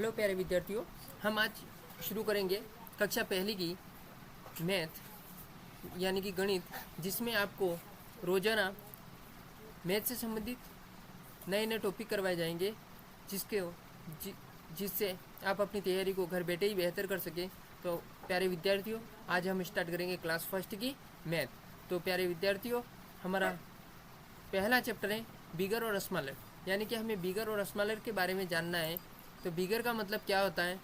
Hello प्यारे विद्यार्थियों, हम आज शुरू करेंगे कक्षा पहली की मैथ यानी कि गणित, जिसमें आपको रोज़ाना मैथ से संबंधित नए नए टॉपिक करवाए जाएंगे जिससे आप अपनी तैयारी को घर बैठे ही बेहतर कर सकें। तो प्यारे विद्यार्थियों, आज हम स्टार्ट करेंगे क्लास फर्स्ट की मैथ। तो प्यारे विद्यार्थियों, हमारा पहला चैप्टर है बिगर और स्मॉलर, यानी कि हमें बिगर और स्मॉलर के बारे में जानना है। तो बिगर का मतलब क्या होता है?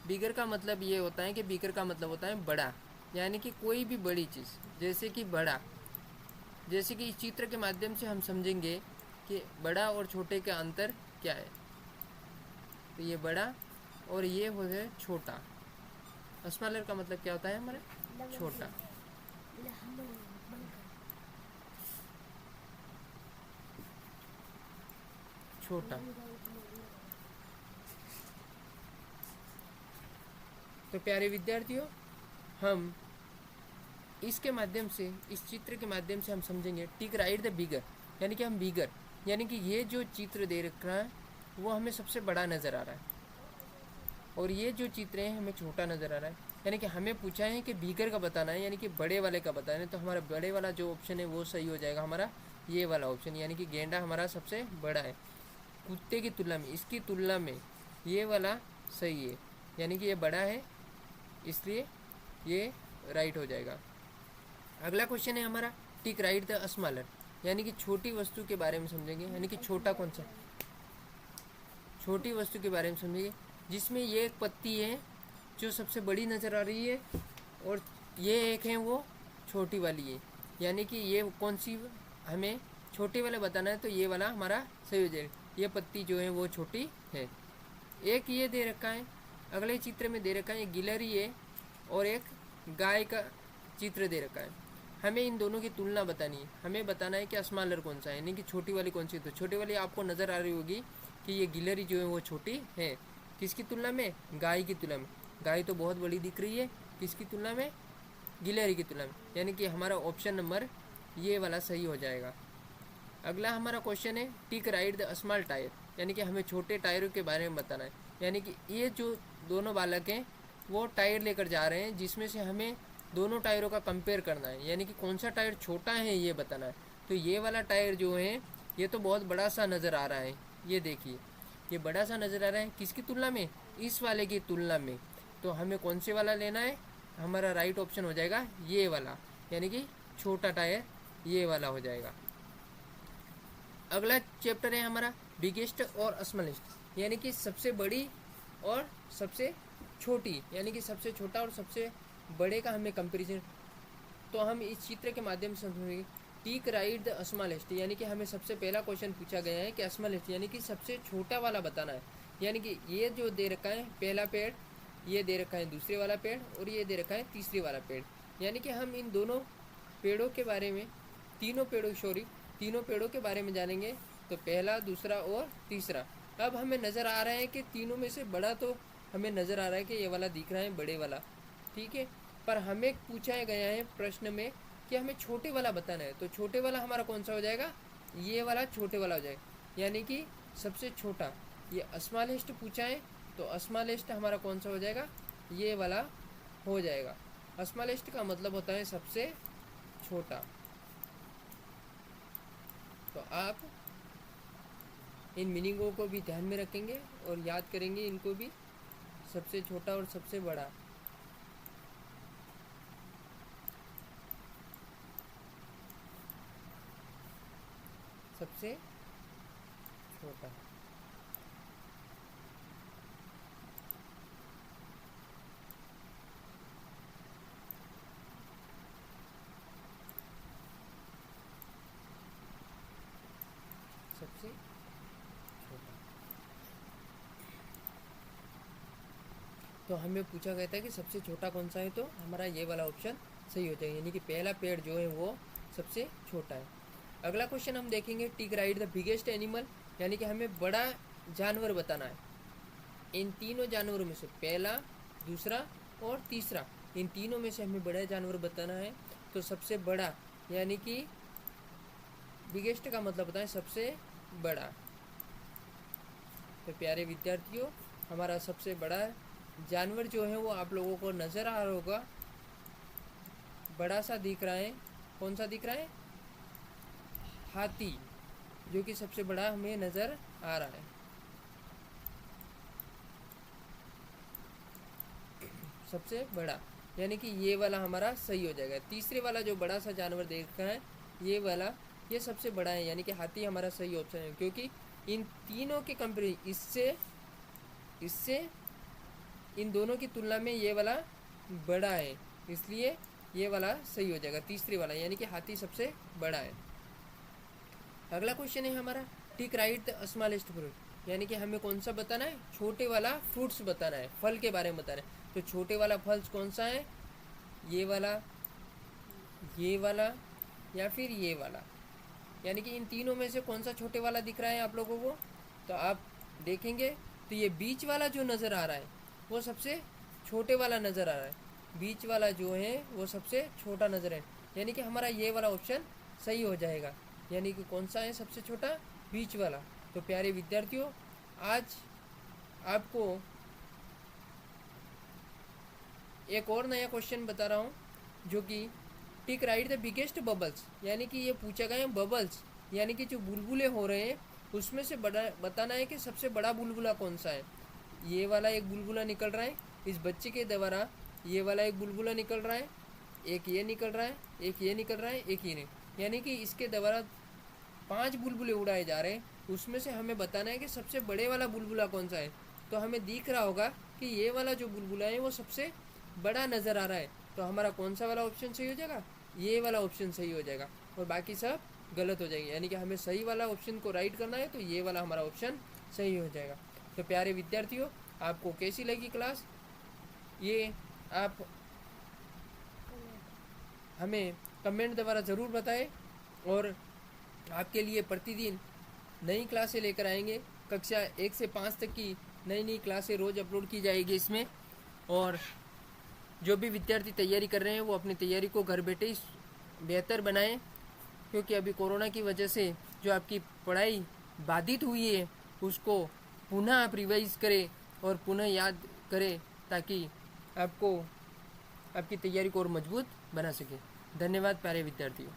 बिगर का मतलब ये होता है कि बिगर का मतलब होता है बड़ा, यानी कि कोई भी बड़ी चीज़, जैसे कि बड़ा, जैसे कि इस चित्र के माध्यम से हम समझेंगे कि बड़ा और छोटे का अंतर क्या है। तो ये बड़ा और ये हो है छोटा। स्मॉलर का मतलब क्या होता है हमारा? छोटा। छोटा। तो प्यारे विद्यार्थियों, हम इसके माध्यम से, इस चित्र के माध्यम से हम समझेंगे टिक राइट द बिगर, यानी कि हम बिगर, यानी कि ये जो चित्र दे रखा है वो हमें सबसे बड़ा नज़र आ रहा है और ये जो चित्र है हमें छोटा नज़र आ रहा है। यानी कि हमें पूछा है कि बिगर का बताना है, यानी कि बड़े वाले का बताना है। तो हमारा बड़े वाला जो ऑप्शन है वो सही हो जाएगा, हमारा ये वाला ऑप्शन, यानी कि गेंडा हमारा सबसे बड़ा है कुत्ते की तुलना में। इसकी तुलना में ये वाला सही है, यानी कि ये बड़ा है, इसलिए ये राइट हो जाएगा। अगला क्वेश्चन है हमारा टिक राइट द स्मॉलर, यानी कि छोटी वस्तु के बारे में समझेंगे। यानी कि छोटा कौन सा? छोटी वस्तु के बारे में समझेंगे, जिसमें ये एक पत्ती है जो सबसे बड़ी नज़र आ रही है और ये एक है वो छोटी वाली है, यानी कि ये कौन सी हमें छोटे वाले बताना है। तो ये वाला हमारा सही हो जाएगा, ये पत्ती जो है वो छोटी है। एक ये दे रखा है, अगले चित्र में दे रखा है, एक गिलहरी है और एक गाय का चित्र दे रखा है। हमें इन दोनों की तुलना बतानी है, हमें बताना है कि स्मॉलर कौन सा है, यानी कि छोटी वाली कौन सी। तो छोटी वाली आपको नज़र आ रही होगी कि ये गिलहरी जो है वो छोटी है, किसकी तुलना में? गाय की तुलना में। गाय तो बहुत बड़ी दिख रही है, किसकी तुलना में? गिलहरी की तुलना में, यानी कि हमारा ऑप्शन नंबर ये वाला सही हो जाएगा। अगला हमारा क्वेश्चन है टिक राइट द स्मॉल टायर, यानी कि हमें छोटे टायरों के बारे में बताना है। यानी कि ये जो दोनों बालक हैं वो टायर लेकर जा रहे हैं, जिसमें से हमें दोनों टायरों का कंपेयर करना है, यानी कि कौन सा टायर छोटा है ये बताना है। तो ये वाला टायर जो है ये तो बहुत बड़ा सा नज़र आ रहा है, ये देखिए ये बड़ा सा नज़र आ रहा है, किसकी तुलना में? इस वाले की तुलना में। तो हमें कौन से वाला लेना है? हमारा राइट ऑप्शन हो जाएगा ये वाला, यानी कि छोटा टायर ये वाला हो जाएगा। अगला चैप्टर है हमारा बिगेस्ट और स्मॉलेस्ट, यानी कि सबसे बड़ी और सबसे छोटी, यानी कि सबसे छोटा और सबसे बड़े का हमें कंपैरिजन। तो हम इस चित्र के माध्यम से समझेंगे टिक राइट द स्मॉलेस्ट, यानी कि हमें सबसे पहला क्वेश्चन पूछा गया है कि स्मॉलेस्ट यानी कि सबसे छोटा वाला बताना है। यानी कि ये जो दे रखा है पहला पेड़, ये दे रखा है दूसरे वाला पेड़ और ये दे रखा है तीसरे वाला पेड़, यानी कि हम इन दोनों पेड़ों के बारे में, तीनों पेड़ों के बारे में जानेंगे। तो पहला, दूसरा और तीसरा। अब हमें नज़र आ रहा है कि तीनों में से बड़ा तो हमें नज़र आ रहा है कि ये वाला दिख रहा है, बड़े वाला, ठीक है। पर हमें पूछा गया है प्रश्न में कि हमें छोटे वाला बताना है। तो छोटे वाला हमारा कौन सा हो जाएगा? ये वाला छोटे वाला हो जाएगा, यानी कि सबसे छोटा। ये स्मॉलेस्ट पूछा है, तो स्मॉलेस्ट हमारा कौन सा हो जाएगा? ये वाला हो जाएगा। स्मॉलेस्ट का मतलब होता है सबसे छोटा। तो आप इन मीनिंगों को भी ध्यान में रखेंगे और याद करेंगे इनको भी, सबसे छोटा और सबसे बड़ा। सबसे छोटा। सबसे छोटा। तो हमें पूछा गया था कि सबसे छोटा कौन सा है, तो हमारा ये वाला ऑप्शन सही हो जाएगा, यानी कि पहला पेड़ जो है वो सबसे छोटा है। अगला क्वेश्चन हम देखेंगे टिक राइट द बिगेस्ट एनिमल, यानी कि हमें बड़ा जानवर बताना है। इन तीनों जानवरों में से पहला, दूसरा और तीसरा, इन तीनों में से हमें बड़ा जानवर बताना है। तो सबसे बड़ा, यानी कि बिगेस्ट का मतलब होता है सबसे बड़ा। तो प्यारे विद्यार्थियों, हमारा सबसे बड़ा जानवर जो है वो आप लोगों को नज़र आ रहा होगा, बड़ा सा दिख रहा है। कौन सा दिख रहा है? हाथी, जो कि सबसे बड़ा हमें नज़र आ रहा है। सबसे बड़ा, यानी कि ये वाला हमारा सही हो जाएगा। तीसरे वाला जो बड़ा सा जानवर देख रहा है, ये वाला, ये सबसे बड़ा है, यानी कि हाथी हमारा सही ऑप्शन है, क्योंकि इन तीनों के कंपेयर इससे इन दोनों की तुलना में ये वाला बड़ा है, इसलिए ये वाला सही हो जाएगा, तीसरे वाला, यानी कि हाथी सबसे बड़ा है। अगला क्वेश्चन है हमारा, टिक राइट द स्मॉलेस्ट फ्रूट, यानी कि हमें कौन सा बताना है? छोटे वाला फ्रूट्स बताना है, फल के बारे में बताना है। तो छोटे वाला फल कौन सा है? ये वाला, ये वाला, या फिर ये वाला, यानी कि इन तीनों में से कौन सा छोटे वाला दिख रहा है आप लोगों को? तो आप देखेंगे तो ये बीच वाला जो नज़र आ रहा है वो सबसे छोटे वाला नज़र आ रहा है। बीच वाला जो है वो सबसे छोटा नज़र है, यानी कि हमारा ये वाला ऑप्शन सही हो जाएगा। यानी कि कौन सा है सबसे छोटा? बीच वाला। तो प्यारे विद्यार्थियों, आज आपको एक और नया क्वेश्चन बता रहा हूँ, जो कि टिक राइट द बिगेस्ट बबल्स, यानी कि ये पूछा गया है बबल्स, यानी कि जो बुलबुले हो रहे हैं उसमें से बड़ा बताना है कि सबसे बड़ा बुलबुला कौन सा है। ये वाला एक बुलबुला निकल रहा है इस बच्चे के द्वारा, ये वाला एक बुलबुला निकल रहा है, एक ये निकल रहा है, एक ये निकल रहा है, एक ये नहीं, यानी कि इसके द्वारा 5 बुलबुले उड़ाए जा रहे हैं। उसमें से हमें बताना है कि सबसे बड़े वाला बुलबुला कौन सा है। तो हमें दिख रहा होगा कि ये वाला जो बुलबुला है वो सबसे बड़ा नज़र आ रहा है। तो हमारा कौन सा वाला ऑप्शन सही हो जाएगा? ये वाला ऑप्शन सही हो जाएगा, और बाकी सब गलत हो जाएंगे, यानी कि हमें सही वाला ऑप्शन को राइट करना है, तो ये वाला हमारा ऑप्शन सही हो जाएगा। तो प्यारे विद्यार्थियों, आपको कैसी लगी क्लास? ये आप हमें कमेंट द्वारा ज़रूर बताएं, और आपके लिए प्रतिदिन नई क्लासें लेकर आएंगे। कक्षा 1 से 5 तक की नई नई क्लासें रोज़ अपलोड की जाएगी इसमें। और जो भी विद्यार्थी तैयारी कर रहे हैं वो अपनी तैयारी को घर बैठे ही बेहतर बनाएं, क्योंकि अभी कोरोना की वजह से जो आपकी पढ़ाई बाधित हुई है उसको पुनः आप रिवाइज करें और पुनः याद करें, ताकि आपको आपकी तैयारी को और मजबूत बना सके। धन्यवाद प्यारे विद्यार्थियों।